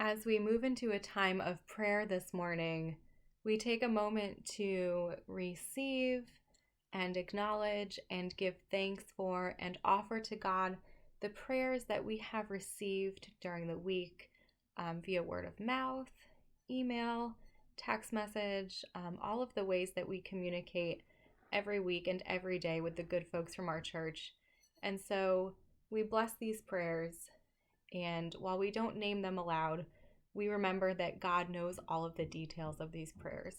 As we move into a time of prayer this morning, we take a moment to receive and acknowledge and give thanks for and offer to God the prayers that we have received during the week via word of mouth, email, text message, all of the ways that we communicate every week and every day with the good folks from our church. And so we bless these prayers, and while we don't name them aloud, we remember that God knows all of the details of these prayers.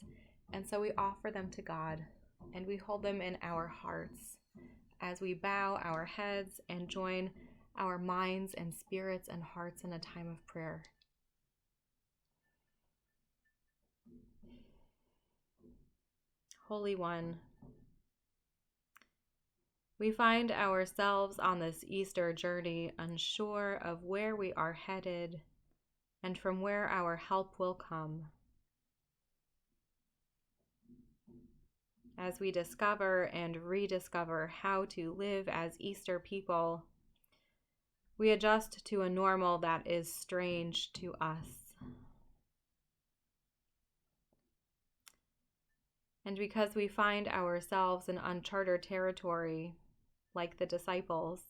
And so we offer them to God, and we hold them in our hearts as we bow our heads and join our minds and spirits and hearts in a time of prayer. Holy One, we find ourselves on this Easter journey unsure of where we are headed and from where our help will come. As we discover and rediscover how to live as Easter people, we adjust to a normal that is strange to us. And because we find ourselves in uncharted territory, like the disciples,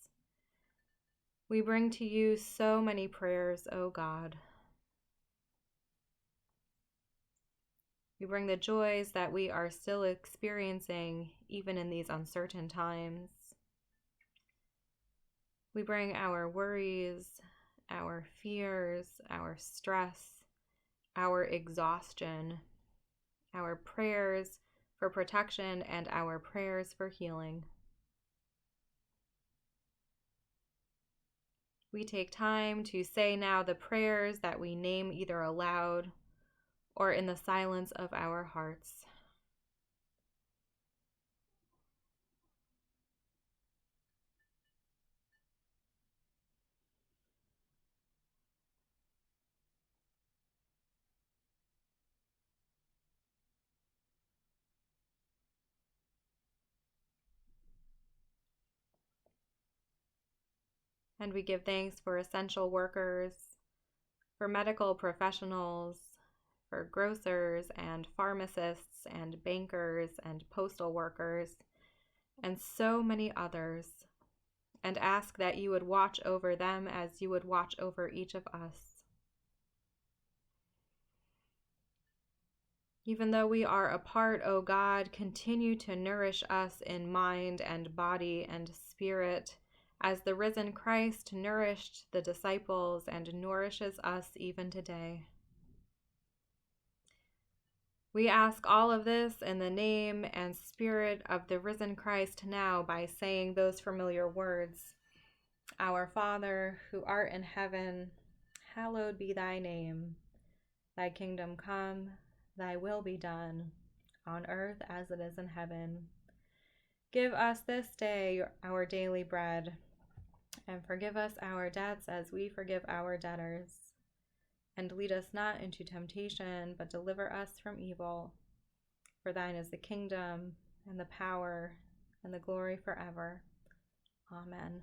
we bring to you so many prayers, O God. We bring the joys that we are still experiencing even in these uncertain times. We bring our worries, our fears, our stress, our exhaustion, our prayers for protection, and our prayers for healing. We take time to say now the prayers that we name either aloud or in the silence of our hearts. And we give thanks for essential workers, for medical professionals, for grocers and pharmacists and bankers and postal workers, and so many others, and ask that you would watch over them as you would watch over each of us. Even though we are apart, O God, continue to nourish us in mind and body and spirit, as the risen Christ nourished the disciples and nourishes us even today. We ask all of this in the name and spirit of the risen Christ now by saying those familiar words. Our Father, who art in heaven, hallowed be thy name. Thy kingdom come, thy will be done, on earth as it is in heaven. Give us this day our daily bread, and forgive us our debts as we forgive our debtors. And lead us not into temptation, but deliver us from evil. For thine is the kingdom, and the power, and the glory forever. Amen.